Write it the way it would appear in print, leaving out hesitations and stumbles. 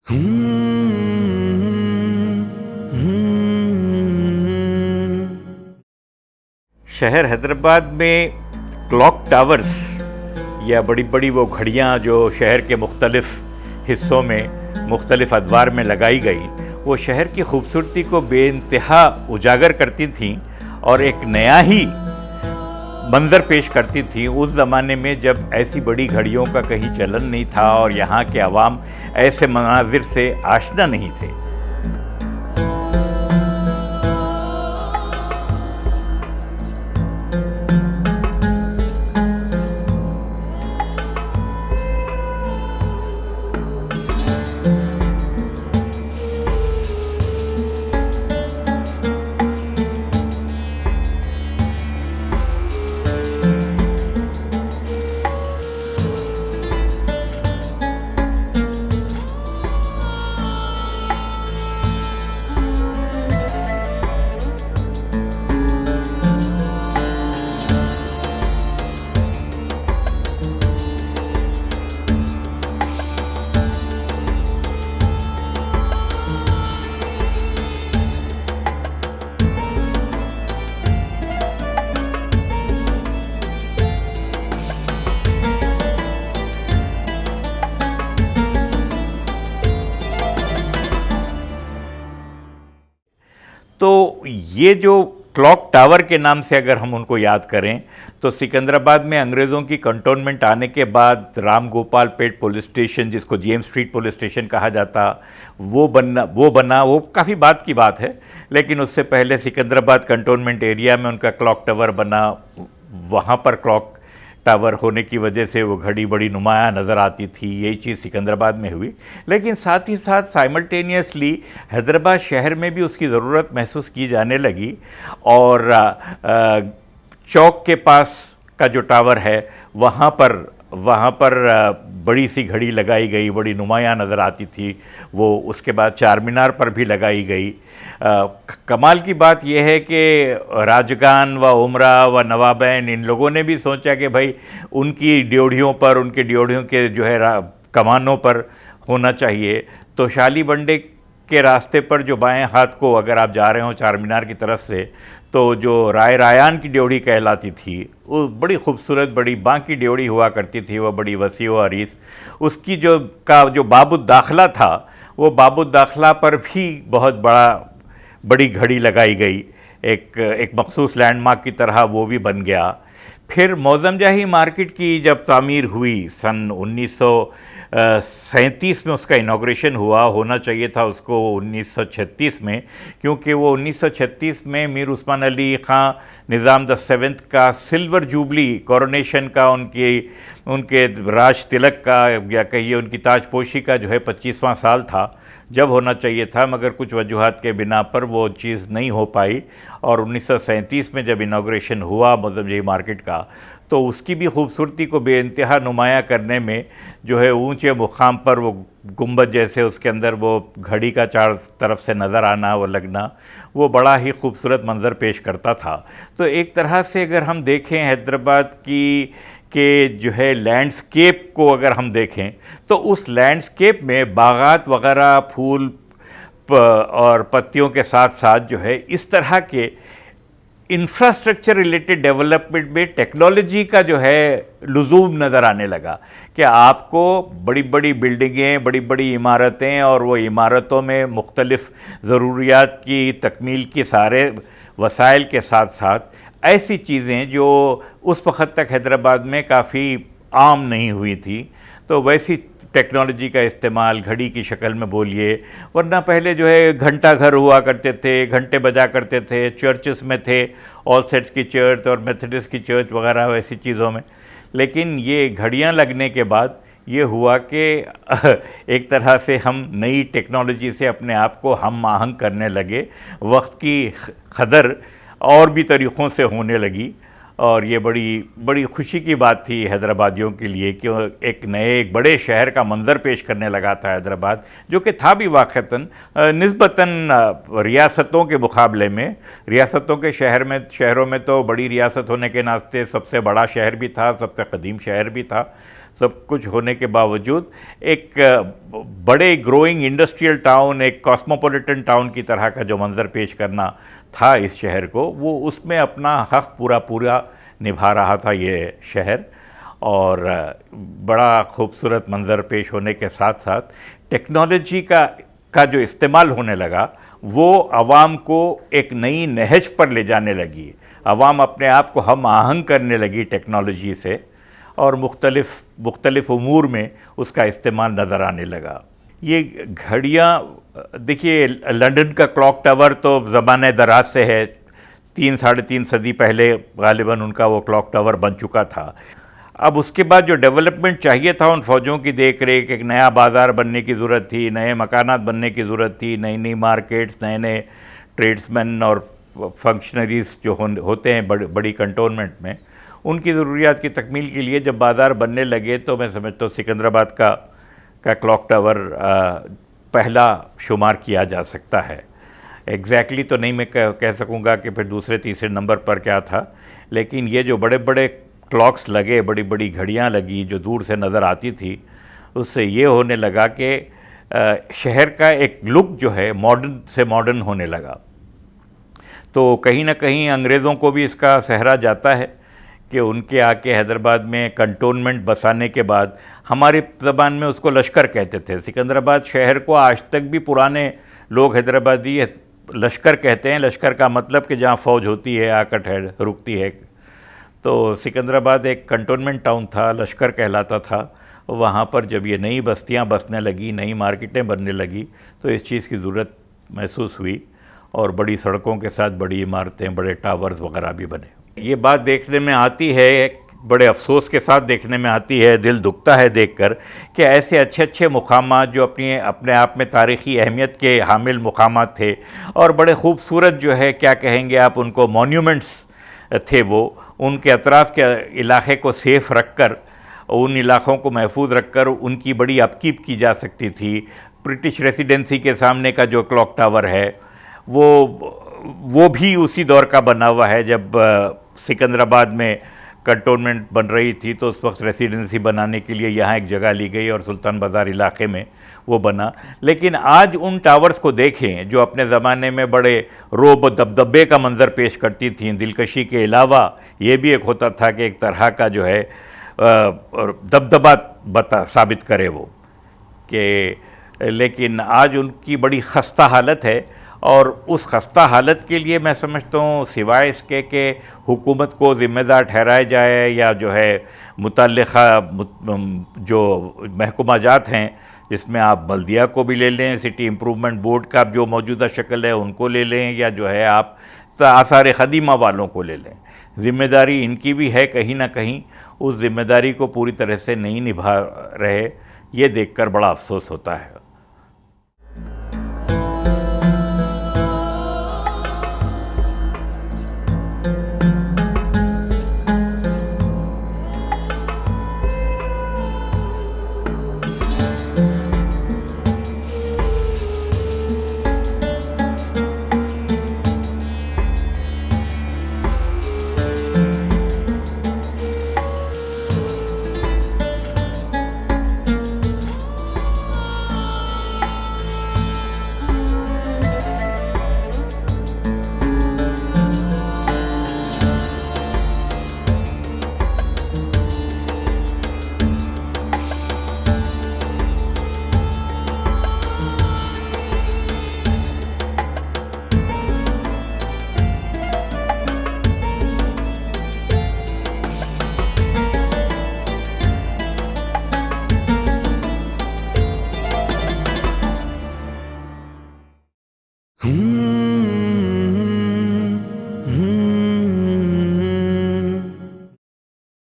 शहर हैदराबाद में clock towers या बड़ी बड़ी वो घड़ियाँ जो शहर के मुख्तलिफ़ हिस्सों में मुख्तलिफ़ अदवार में लगाई गई, वो शहर की खूबसूरती को बेइंतहा उजागर करती थीं और एक नया ही मंज़र पेश करती थी उस ज़माने में जब ऐसी बड़ी घड़ियों का कहीं चलन नहीं था और यहाँ के अवाम ऐसे मनाजिर से आशना नहीं थे। तो ये जो क्लॉक टावर के नाम से अगर हम उनको याद करें तो सिकंदराबाद में अंग्रेज़ों की कंटोनमेंट आने के बाद राम गोपाल पेट पुलिस स्टेशन, जिसको जेम्स स्ट्रीट पुलिस स्टेशन कहा जाता, वो काफ़ी बाद की बात है। लेकिन उससे पहले सिकंदराबाद कंटोनमेंट एरिया में उनका क्लॉक टावर बना। वहाँ पर क्लॉक टावर होने की वजह से वो घड़ी बड़ी नुमाया नज़र आती थी। यही चीज़ सिकंदराबाद में हुई, लेकिन साथ ही साथ साइमल्टेनियसली हैदराबाद शहर में भी उसकी ज़रूरत महसूस की जाने लगी। और चौक के पास का जो टावर है वहाँ पर बड़ी सी घड़ी लगाई गई, बड़ी नुमाया नज़र आती थी वो। उसके बाद चार मीनार पर भी लगाई गई। कमाल की बात यह है कि राजगान व उमरा व नवाबैन, इन लोगों ने भी सोचा कि भाई उनकी ड्योढ़ियों पर, उनके ड्योढ़ियों के जो है कमानों पर होना चाहिए। तो शाली बंडे के रास्ते पर जो बाएं हाथ को अगर आप जा रहे हो चार मीनार की तरफ से, तो जो राय रायान की ड्योढ़ी कहलाती थी, वो बड़ी खूबसूरत बड़ी बांकी ड्योढ़ी हुआ करती थी, वो बड़ी वसी व अरीस। उसकी जो बाबुद दाखला था, वो बाबुद दाखला पर भी बहुत बड़ी घड़ी लगाई गई। एक मखसूस लैंडमार्क की तरह वो भी बन गया। फिर मौज़मजाही मार्केट की जब तामीर हुई सन 1937 में, उसका इनाग्रेशन होना चाहिए था उसको 1936 में, क्योंकि वो 1936 में मीर उस्मान अली ख़ान निज़ाम द सेवेंथ का सिल्वर जुबली कोरोनेशन का, उनके राज तिलक का या कहिए उनकी ताजपोशी का जो है 25वां साल था, जब होना चाहिए था। मगर कुछ वजूहात के बिना पर वो चीज़ नहीं हो पाई। और 1937 में जब इनाग्रेशन हुआ मौज़मजाही मार्केट का, तो उसकी भी खूबसूरती को बेइंतहा नुमाया करने में जो है ऊंचे मुकाम पर वो गुंबद जैसे उसके अंदर वो घड़ी का चार तरफ से नज़र आना, वो लगना, वो बड़ा ही खूबसूरत मंज़र पेश करता था। तो एक तरह से अगर हम देखें हैदराबाद के जो है लैंडस्केप को अगर हम देखें, तो उस लैंडस्केप में बागात वगैरह, फूल और पत्तियों के साथ साथ जो है इस तरह के इंफ्रास्ट्रक्चर रिलेटेड डेवलपमेंट में टेक्नोलॉजी का जो है लुज़ूम नज़र आने लगा कि आपको बड़ी बड़ी बिल्डिंगें, बड़ी बड़ी इमारतें, और वो इमारतों में मुख्तलिफ़ ज़रूरियात की तकमील की सारे वसाइल के साथ साथ ऐसी चीज़ें जो उस वक़्त तक हैदराबाद में काफ़ी आम नहीं हुई थी, तो वैसी टेक्नोलॉजी का इस्तेमाल घड़ी की शक्ल में बोलिए। वरना पहले जो है घंटा घर हुआ करते थे, घंटे बजा करते थे, चर्चेस में थे, ऑल सेट्स की चर्च और मेथोडिस्ट की चर्च वगैरह वैसी चीज़ों में। लेकिन ये घड़ियां लगने के बाद ये हुआ कि एक तरह से हम नई टेक्नोलॉजी से अपने आप को हम आहंग करने लगे। वक्त की कदर और भी तरीक़ों से होने लगी, और ये बड़ी खुशी की बात थी हैदराबादियों के लिए कि एक बड़े शहर का मंज़र पेश करने लगा था हैदराबाद, जो कि था भी वाक़तन निस्बतन रियासतों के मुकाबले में, रियासतों के शहरों में तो बड़ी रियासत होने के नाते सबसे बड़ा शहर भी था, सबसे कदीम शहर भी था। सब कुछ होने के बावजूद एक बड़े ग्रोइंग इंडस्ट्रियल टाउन, एक कॉस्मोपॉलिटन टाउन की तरह का जो मंजर पेश करना था इस शहर को, वो उसमें अपना हक़ पूरा पूरा निभा रहा था ये शहर। और बड़ा खूबसूरत मंजर पेश होने के साथ साथ टेक्नोलॉजी का जो इस्तेमाल होने लगा वो आवाम को एक नई नहज पर ले जाने लगी। आवाम अपने आप को हम आहंग करने लगी टेक्नोलॉजी से, और मुख्तलिफ़ उमूर में उसका इस्तेमाल नज़र आने लगा। ये घड़ियाँ, देखिए लंदन का क्लॉक टावर तो ज़माने दराज से है, 3-3.5 सदी पहले गालिबन उनका वो क्लॉक टावर बन चुका था। अब उसके बाद जो डेवलपमेंट चाहिए था उन फ़ौजों की देख रेख, एक नया बाज़ार बनने की ज़रूरत थी, नए मकानात बनने की ज़रूरत थी, नई नई मार्केट्स, नए नए ट्रेड्समैन और फंक्शनरीज़ जो होते हैं बड़ी कंटोनमेंट में, उनकी ज़रूरियात की तकमील के लिए जब बाज़ार बनने लगे तो मैं समझता हूँ सिकंदराबाद का क्लॉक टावर पहला शुमार किया जा सकता है। एग्जैक्टली तो नहीं मैं कह सकूँगा कि फिर दूसरे तीसरे नंबर पर क्या था, लेकिन ये जो बड़े बड़े क्लॉक्स लगे, बड़ी बड़ी घड़ियाँ लगी जो दूर से नज़र आती थी, उससे ये होने लगा कि शहर का एक लुक जो है मॉडर्न से मॉडर्न होने लगा। तो कहीं ना कहीं अंग्रेज़ों को भी इसका सहरा जाता है कि उनके आके हैदराबाद में कंटोनमेंट बसाने के बाद, हमारी ज़बान में उसको लश्कर कहते थे। सिकंदराबाद शहर को आज तक भी पुराने लोग हैदराबादी लश्कर कहते हैं। लश्कर का मतलब कि जहाँ फ़ौज होती है आकर रुकती है। तो सिकंदराबाद एक कंटोनमेंट टाउन था, लश्कर कहलाता था। वहाँ पर जब ये नई बस्तियाँ बसने लगी, नई मार्केटें बनने लगी, तो इस चीज़ की ज़रूरत महसूस हुई और बड़ी सड़कों के साथ बड़ी इमारतें, बड़े टावर्स वगैरह भी बने। ये बात देखने में आती है, बड़े अफसोस के साथ देखने में आती है, दिल दुखता है देखकर कि ऐसे अच्छे अच्छे मुकामात जो अपने आप में तारीख़ी अहमियत के हामिल मुकामात थे और बड़े खूबसूरत जो है क्या कहेंगे आप उनको मॉन्यूमेंट्स थे, वो उनके अतराफ़ के इलाक़े को सेफ़ रख कर, उन इलाक़ों को महफूज रख कर उनकी बड़ी अपकीप की जा सकती थी। ब्रिटिश रेसिडेंसी के सामने का जो क्लॉक टावर है वो भी उसी दौर का बना हुआ है। जब सिकंदराबाद में कंटोनमेंट बन रही थी तो उस वक्त रेसिडेंसी बनाने के लिए यहाँ एक जगह ली गई और सुल्तान बाज़ार इलाके में वो बना। लेकिन आज उन टावर्स को देखें जो अपने ज़माने में बड़े रोब दबदबे का मंज़र पेश करती थीं, दिलकशी के अलावा ये भी एक होता था कि एक तरह का जो है दबदबा साबित करे वो कि, लेकिन आज उनकी बड़ी खस्ता हालत है। और उस खस्ता हालत के लिए मैं समझता हूँ सिवाय इसके कि हुकूमत को ज़िम्मेदार ठहराया जाए या जो है मुतल्लिक़ा जो महकमा जात हैं, जिसमें आप बल्दिया को भी ले लें, सिटी इम्प्रूवमेंट बोर्ड का जो मौजूदा शक्ल है उनको ले लें, या जो है आप आसार ख़दीमा वालों को ले लें, ज़िम्मेदारी इनकी भी है कहीं ना कहीं। उस ज़िम्मेदारी को पूरी तरह से नहीं निभा रहे, ये देखकर बड़ा अफसोस होता है।